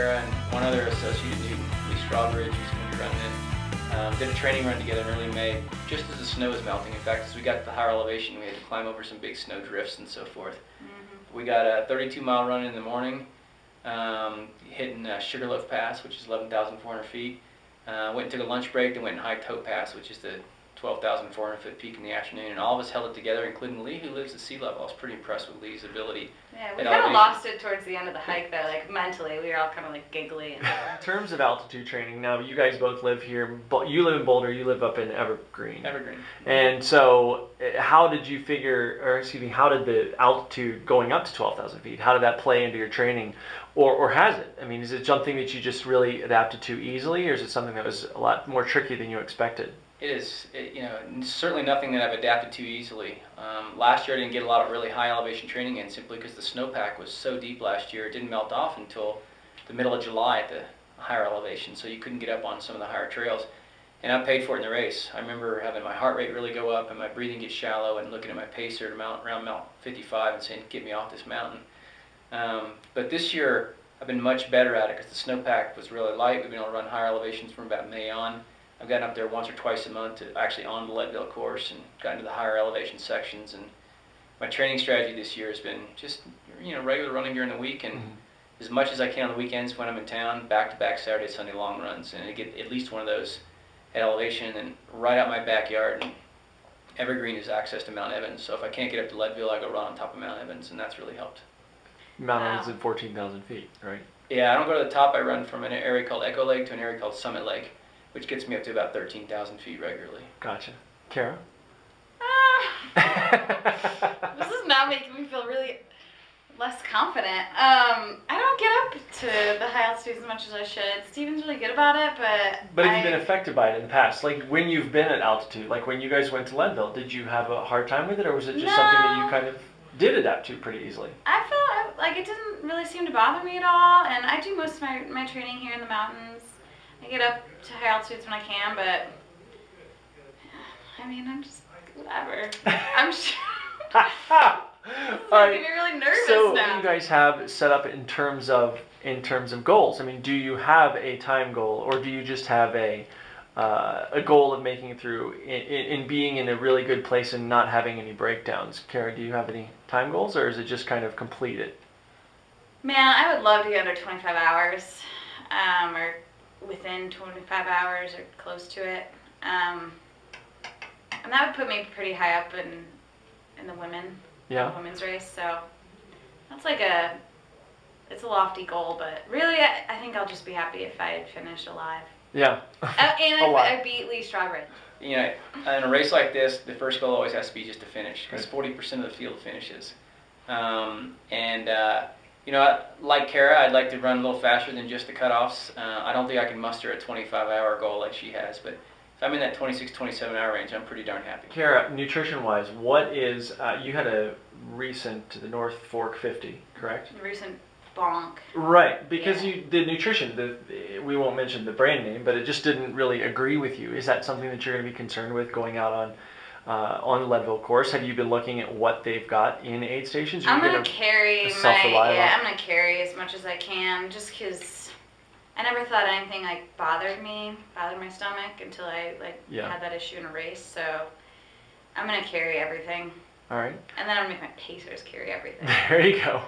Kara and one other associate at Lee Strawbridge who's going to be running it. Did a training run together in early May, just as the snow was melting. In fact, as we got to the higher elevation, we had to climb over some big snow drifts and so forth. We got a 32-mile run in the morning, hitting Sugarloaf Pass, which is 11,400 feet. Went and took a lunch break, then went and hiked Hope Pass, which is the 12,400 foot peak in the afternoon, and all of us held it together, including Lee, who lives at sea level. I was pretty impressed with Lee's ability. Yeah, we kind of lost it towards the end of the hike, though. Like mentally, we were all kind of like giggly. And in terms of altitude training, now you guys both live here. You live in Boulder. You live up in Evergreen. Evergreen. And so, how did you figure, or excuse me, how did the altitude going up to 12,000 feet? How did that play into your training, or has it? I mean, is it something that you just really adapted to easily, or is it something that was a lot more tricky than you expected? It is, you know, certainly nothing that I've adapted to easily. Last year I didn't get a lot of really high elevation training in simply because the snowpack was so deep last year. It didn't melt off until the middle of July at the higher elevation, so you couldn't get up on some of the higher trails. And I paid for it in the race. I remember having my heart rate really go up and my breathing get shallow and looking at my pacer around Mount 55 and saying, get me off this mountain. But this year I've been much better at it because the snowpack was really light. We've been able to run higher elevations from about May on. I've gotten up there once or twice a month to actually on the Leadville course and gotten to the higher elevation sections. And my training strategy this year has been just, you know, regular running during the week and as much as I can on the weekends when I'm in town, back-to-back Saturday, Sunday long runs, and I get at least one of those at elevation and right out my backyard. And Evergreen is access to Mount Evans, so if I can't get up to Leadville, I go run on top of Mount Evans, and that's really helped. Mount Evans at 14,000 feet, right? Yeah, I don't go to the top. I run from an area called Echo Lake to an area called Summit Lake, which gets me up to about 13,000 feet regularly. Gotcha. Kara? This is now making me feel really less confident. I don't get up to the high altitudes as much as I should. Steven's really good about it, But have you been affected by it in the past? Like when you've been at altitude, like when you guys went to Leadville, did you have a hard time with it, or was it just something that you kind of did adapt to pretty easily? I felt like it didn't really seem to bother me at all, and I do most of my training here in the mountains. I get up to high altitudes when I can, but I mean, I'm just whatever. I'm sure. It's making me really nervous so now. What do you guys have set up in terms of goals? I mean, do you have a time goal, or do you just have a goal of making it through in being in a really good place and not having any breakdowns? Kara, do you have any time goals, or is it just kind of complete it? Man, I would love to get under 25 hours, or within 25 hours or close to it. And that would put me pretty high up in the women's race. So that's like it's a lofty goal, but really I think I'll just be happy if I finish alive. Yeah. And I beat Lee Strawbridge. You know, in a race like this, the first goal always has to be just to finish, because 40% of the field finishes. You know, like Kara, I'd like to run a little faster than just the cutoffs. I don't think I can muster a 25-hour goal like she has, but if I'm in that 26, 27-hour range, I'm pretty darn happy. Kara, nutrition-wise, what is, you had a recent, the North Fork 50, correct? Recent bonk. Right, because the nutrition, we won't mention the brand name, but it just didn't really agree with you. Is that something that you're going to be concerned with going out on the Leadville course? Have you been looking at what they've got in aid stations? I'm gonna carry I'm gonna carry as much as I can, just because I never thought anything like bothered my stomach until I had that issue in a race. So I'm gonna carry everything. All right. And then I'm gonna make my pacers carry everything. There you go.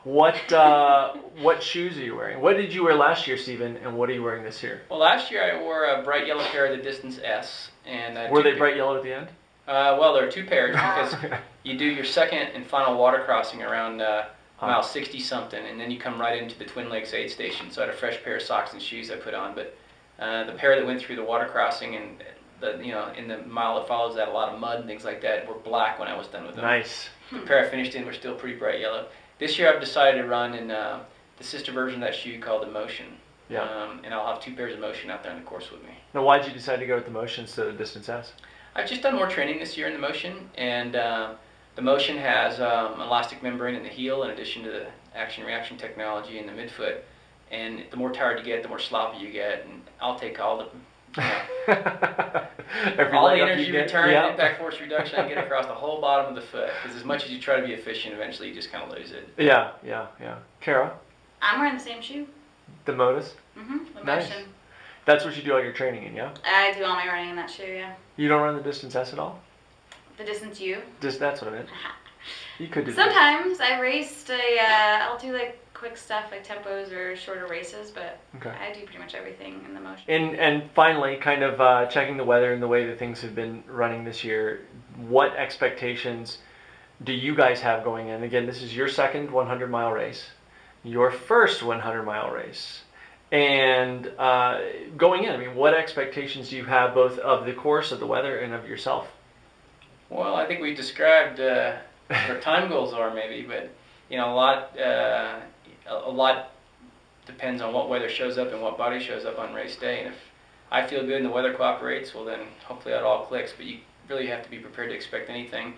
What shoes are you wearing? What did you wear last year, Steven, and what are you wearing this year? Well, last year I wore a bright yellow pair of the Distance S, and were they bright yellow at the end? Well, there are two pairs because you do your second and final water crossing around mile 60-something, and then you come right into the Twin Lakes aid station. So I had a fresh pair of socks and shoes I put on, but the pair that went through the water crossing and in the mile that follows that, a lot of mud and things like that, were black when I was done with them. Nice. The pair I finished in were still pretty bright yellow. This year I've decided to run in the sister version of that shoe called the Motion. Yeah. And I'll have two pairs of Motion out there on the course with me. Now, why did you decide to go with the Motion instead of the Distance S? I've just done more training this year in the Motion, and the Motion has an elastic membrane in the heel in addition to the action-reaction technology in the midfoot. And the more tired you get, the more sloppy you get, and I'll take all the all the energy return and impact force reduction I get across the whole bottom of the foot, because as much as you try to be efficient, eventually you just kind of lose it. Yeah. Kara? I'm wearing the same shoe. The Modus? The Nice. Motion. That's what you do all your training in, yeah? I do all my running in that shoe, yeah. You don't run the Distance S at all? The Distance U? That's what I meant. You could do Sometimes I raced I'll do like quick stuff like tempos or shorter races, but Okay. I do pretty much everything in the Motion. And finally, kind of checking the weather and the way that things have been running this year, what expectations do you guys have going in? Again, this is your second 100-mile race, your first 100-mile race. And going in, I mean, what expectations do you have both of the course, of the weather, and of yourself? Well, I think we described what our time goals are maybe, but you know, a lot depends on what weather shows up and what body shows up on race day. And if I feel good and the weather cooperates, well then hopefully that all clicks. But you really have to be prepared to expect anything.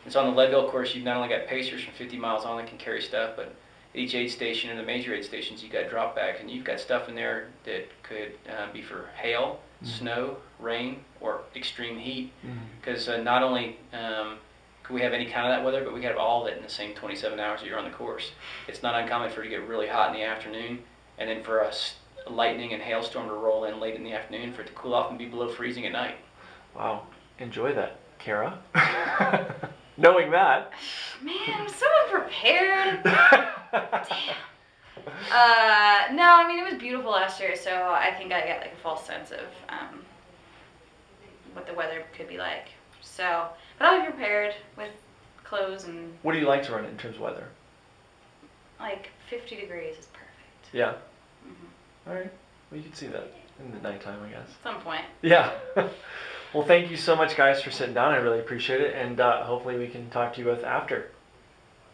And so on the Leadville course, you've not only got pacers from 50 miles on that can carry stuff, but each aid station and the major aid stations, you've got drop bags, and you've got stuff in there that could be for hail, snow, rain, or extreme heat. Because not only could we have any kind of that weather, but we could have all of it in the same 27 hours that you're on the course. It's not uncommon for it to get really hot in the afternoon, and then for a lightning and hailstorm to roll in late in the afternoon, for it to cool off and be below freezing at night. Wow, enjoy that, Kara. Knowing that. Man, I'm so unprepared. Damn. No, I mean, it was beautiful last year, so I think I got like a false sense of what the weather could be like. So, but I'll be prepared with clothes and... What do you like to run in terms of weather? Like 50 degrees is perfect. Yeah. All right. Well, you can see that in the nighttime, I guess. At some point. Yeah. Well, thank you so much, guys, for sitting down. I really appreciate it, and hopefully we can talk to you both after.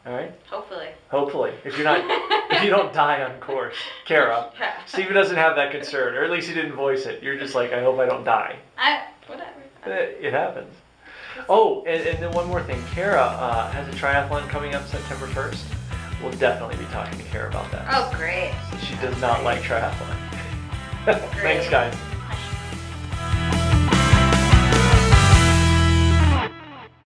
All right. Hopefully. Hopefully, if you don't die on course, Kara. Yeah. Steven doesn't have that concern, or at least he didn't voice it. You're just like, I hope I don't die. Whatever. It happens. Oh, and then one more thing. Kara has a triathlon coming up September 1st. We'll definitely be talking to Kara about that. Oh, great. She does not like triathlon. Thanks, guys.